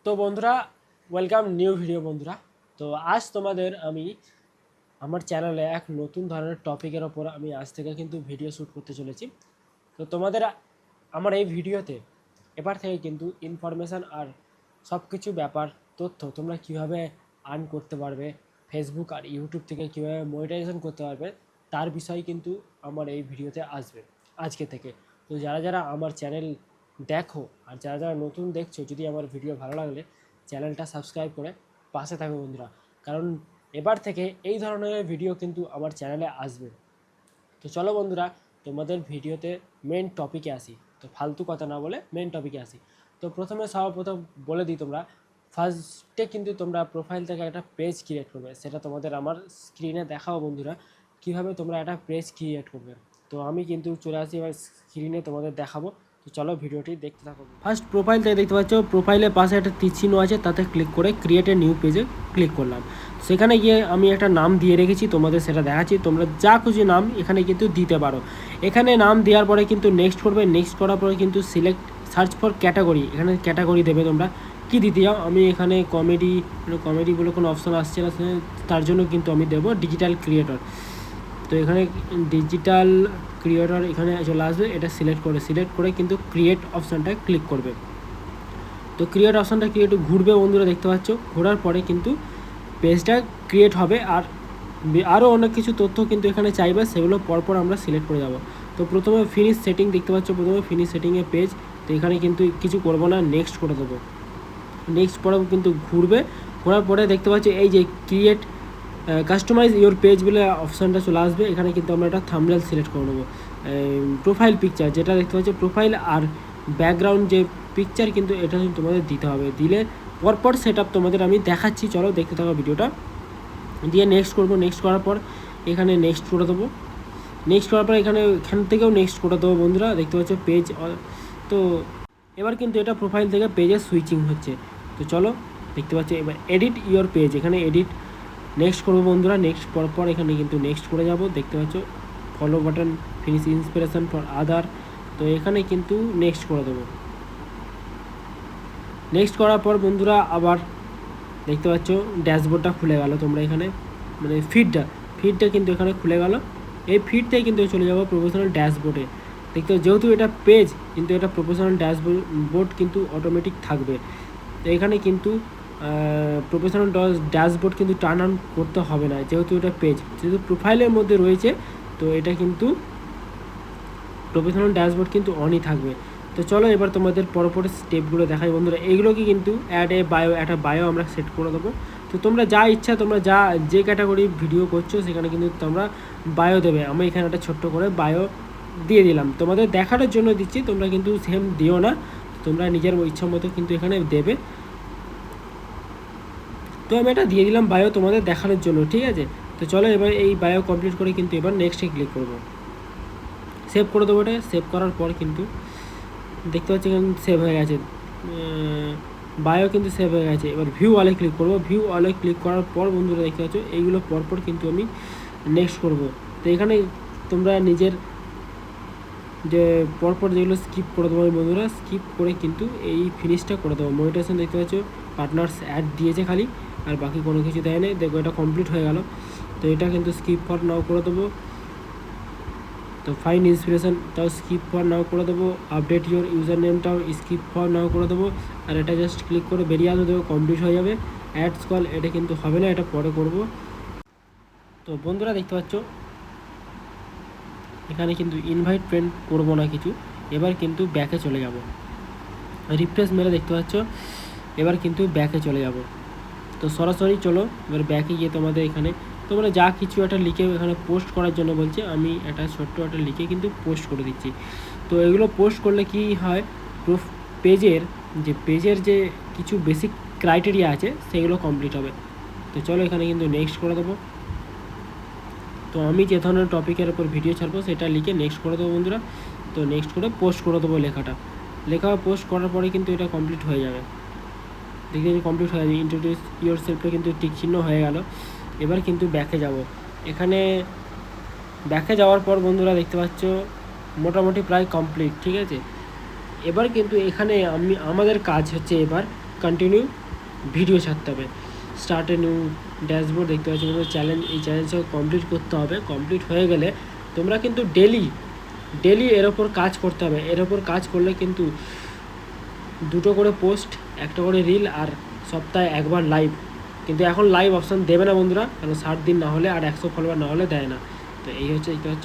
তো বন্ধুরা, welcome new video বন্ধুরা। তো আজ তোমাদের আমি আমার চ্যানেলে এক নতুন ধরনের টপিকের ওপর আমি আজ থেকে কিন্তু ভিডিও শ্যুট করতে চলেছি। তো তোমাদের আমার এই ভিডিওতে এবার থেকে কিন্তু ইনফরমেশান আর সব কিছু ব্যাপার তথ্য তোমরা কিভাবে আর্ন করতে পারবে, ফেসবুক আর ইউটিউব থেকে কীভাবে মনিটাইজেশন করতে পারবে তার বিষয় কিন্তু আমার এই ভিডিওতে আসবে আজকে থেকে। তো যারা যারা আমার চ্যানেল দেখো আর যারা যারা নতুন দেখছো, যদি আমার ভিডিও ভালো লাগলে চ্যানেলটা সাবস্ক্রাইব করে পাশে থাকো বন্ধুরা, কারণ এবার থেকে এই ধরনের ভিডিও কিন্তু আমার চ্যানেলে আসবে। তো চলো বন্ধুরা, তোমাদের ভিডিওতে মেন টপিকে আসি। তো ফালতু কথা না বলে মেন টপিকে আসি। তো প্রথমে সর্বপ্রথম বলে দিই, তোমরা ফার্স্টে কিন্তু তোমরা প্রোফাইল থেকে একটা পেজ ক্রিয়েট করবে, সেটা তোমাদের আমার স্ক্রিনে দেখাও বন্ধুরা কীভাবে তোমরা একটা পেজ ক্রিয়েট করবে। তো আমি কিন্তু চলে আসি এবার স্ক্রিনে তোমাদের দেখাবো। তো চলো ভিডিওটি দেখতে থাকো। ফার্স্ট প্রোফাইল থেকে দেখতে পাচ্ছ, প্রোফাইলের পাশে একটা তীর চিহ্ন আছে, তাতে ক্লিক করে ক্রিয়েট এ নিউ পেজে ক্লিক করলাম। সেখানে গিয়ে আমি একটা নাম দিয়ে রেখেছি, তোমাদের সেটা দেখাচ্ছি। তোমরা যা খুশি নাম এখানে কিন্তু দিতে পারো। এখানে নাম দেওয়ার পরে কিন্তু নেক্সট করবে, নেক্সট করার পরে কিন্তু সিলেক্ট সার্চ ফর ক্যাটাগরি, এখানে ক্যাটাগরি দেবে তোমরা কী দিতে যাও। আমি এখানে কমেডি বলে কোনো অপশন আসছে না, তার জন্য কিন্তু আমি দেবো ডিজিটাল ক্রিয়েটর। তো এখানে ডিজিটাল ক্রিয়েটর এখানে চলে আসবে, এটা সিলেক্ট করে কিন্তু ক্রিয়েট অপশানটা ক্লিক করবে। তো ক্রিয়েট অপশানটা কি একটু ঘুরবে বন্ধুরা, দেখতে পাচ্ছ। ঘোরার পরে কিন্তু পেজটা ক্রিয়েট হবে, আর আরও অনেক কিছু তথ্য কিন্তু এখানে চাইবে, সেগুলো পরপর আমরা সিলেক্ট করে যাব। তো প্রথমে ফিনিশ সেটিং দেখতে পাচ্ছ, প্রথমে ফিনিশ সেটিংয়ে পেজ। তো এখানে কিন্তু কিছু করবো না, নেক্সট করে দেবো। নেক্সট পরে কিন্তু ঘুরবে, ঘোরার পরে দেখতে পাচ্ছি এই যে ক্রিয়েট কাস্টমাইজ ইওর পেজ বলে অপশানটা চলে আসবে। এখানে কিন্তু আমরা একটা থাম্বনেল সিলেক্ট করে নেবো। প্রোফাইল পিকচার যেটা দেখতে পাচ্ছি, প্রোফাইল আর ব্যাকগ্রাউন্ড যে পিকচার কিন্তু এটা তোমাদের দিতে হবে। দিলে পরপর সেট আপ তোমাদের আমি দেখাচ্ছি, চলো দেখতে থাকো ভিডিওটা। দিয়ে নেক্সট করবো, নেক্সট করার পর এখানে নেক্সট করে দেবো। নেক্সট করার পর এখান থেকেও নেক্সট করে দেবো বন্ধুরা, দেখতে পাচ্ছ পেজ। তো এবার কিন্তু এটা প্রোফাইল থেকে পেজে সুইচিং হচ্ছে। তো চলো দেখতে পাচ্ছ, এবার এডিট ইওর পেজ, এখানে এডিট নেক্সট করবো বন্ধুরা। নেক্সট পর এখানে কিন্তু নেক্সট করে যাব, দেখতে পাচ্ছ follow button, finish inspiration for other. তো এখানে কিন্তু নেক্সট করে দেবো। নেক্সট করার পর বন্ধুরা আবার দেখতে পাচ্ছ ড্যাশবোর্ডটা খুলে গেল। তোমরা এখানে মানে ফিডটা কিন্তু এখানে খুলে গেল। এই ফিডটাই কিন্তু চলে যাবো প্রফেশনাল ড্যাশবোর্ডে। দেখতে যেহেতু এটা পেজ, কিন্তু এটা প্রফেশনাল ড্যাশবোর্ড কিন্তু অটোমেটিক থাকবে। তো এখানে কিন্তু প্রফেশনাল ড্যাশবোর্ড কিন্তু টার্ন অন করতে হবে না, যেহেতু এটা পেজ, যেহেতু প্রোফাইলের মধ্যে রয়েছে। তো এটা কিন্তু প্রফেশনাল ড্যাশবোর্ড কিন্তু অনই থাকবে। তো চলো এবার তোমাদের পরপর স্টেপগুলো দেখাই বন্ধুরা। এইগুলো কি কিন্তু একটা বায়ো আমরা সেট করে দেবো। তো তোমরা যা ইচ্ছা, তোমরা যে ক্যাটাগরি ভিডিও করছো সেখানে কিন্তু তোমরা বায়ো দেবে। আমি এখানে একটা ছোট্ট করে বায়ো দিয়ে দিলাম, তোমাদের দেখানোর জন্য দিচ্ছি, তোমরা কিন্তু সেম দিও না, তোমরা নিজের ইচ্ছা মতো কিন্তু এখানে দেবে। তো আমি এটা দিয়ে দিলাম বায়ো তোমাদের দেখানোর জন্য, ঠিক আছে। তো চলো এবার এই বায়ো কমপ্লিট করে কিন্তু এবার নেক্সটে ক্লিক করব, সেভ করে দেবো। এটা সেভ করার পর কিন্তু দেখতে পাচ্ছি এখানে সেভ হয়ে গেছে, বায়ো কিন্তু সেভ হয়ে গেছে। এবার ভিউ অলে ক্লিক করব। ভিউ অলে ক্লিক করার পর বন্ধুরা দেখতে পাচ্ছ এইগুলো পরপর কিন্তু আমি নেক্সট করব। তো এখানে তোমরা নিজের যে পরপর যেগুলো স্কিপ করে দেবো বন্ধুরা, স্কিপ করে কিন্তু এই ফিনিশটা করে দেবো। মনিটাইজেশন দেখতে পাচ্ছ পার্টনার্স অ্যাড দিয়েছে খালি, আর বাকি কোনো কিছু দেয় নেই। দেখো এটা কমপ্লিট হয়ে গেল। তো এটা কিন্তু স্কিপ ফর নাও করে দেবো। তো ফাইন ইন্সপিরেশনটাও স্কিপ ফর নাও করে দেবো। আপডেট ইউর ইউজার নেমটাও স্কিপ ফর নাও করে দেবো। আর এটা জাস্ট ক্লিক করে বেরিয়ে আসবে, দেবো কমপ্লিট হয়ে যাবে। অ্যাডস কল এটা কিন্তু হবে না, এটা পরে করব। তো বন্ধুরা দেখতে পাচ্ছ এখানে কিন্তু ইনভাইট ফ্রেন্ড করবো না কিছু। এবার কিন্তু ব্যাকে চলে যাব, রিফ্রেশ মেরে দেখতে পাচ্ছ এবার কিন্তু ব্যাকে চলে যাব। তো সরাসরি চলো এবার ব্যাকে গিয়ে তোমাদের এখানে তোমরা যা কিছু একটা লিখে এখানে পোস্ট করার জন্য বলছে, আমি একটা ছোট্ট একটা লিখে কিন্তু পোস্ট করে দিচ্ছি। তো এগুলো পোস্ট করলে কি হয়, পেজের যে কিছু বেসিক ক্রাইটেরিয়া আছে সেগুলো কমপ্লিট হবে। তো চলো এখানে কিন্তু নেক্সট করে দেবো। তো আমি যে ধরনের টপিকের উপর ভিডিও ছাড়বো সেটা লিখে নেক্সট করে দেবো বন্ধুরা। তো নেক্সট করে পোস্ট করে দেবো লেখা পোস্ট করার পরে কিন্তু এটা কমপ্লিট হয়ে যাবে। দেখতে কমপ্লিট হয়ে যাবে। ইন্ট্রোডিউস ইওর সেলফে কিন্তু টিক চিহ্ন হয়ে গেল। এবার কিন্তু ব্যাকে যাব। এখানে ব্যাকে যাওয়ার পর বন্ধুরা দেখতে পাচ্ছ মোটামুটি প্রায় কমপ্লিট, ঠিক আছে। এবার কিন্তু এখানে আমাদের কাজ হচ্ছে এবার কন্টিনিউ ভিডিও ছাড়তে হবে। স্টার্ট এ নিউ ড্যাশবোর্ড দেখতে পাচ্ছি বন্ধুরা, চ্যালেঞ্জ, এই চ্যালেঞ্জটা কমপ্লিট করতে হবে। কমপ্লিট হয়ে গেলে তোমরা কিন্তু ডেলি এর ওপর কাজ করতে হবে। এর ওপর কাজ করলে কিন্তু 2টো করে পোস্ট, 1টা করে রিল আর সপ্তাহে 1বার লাইভ। কিন্তু এখন লাইভ অপশান দেবে না বন্ধুরা, কারণ 60 দিন না হলে আর 100 ফলোয়ার না হলে দেয় না। তো এই হচ্ছে দেখতে পাচ্ছ।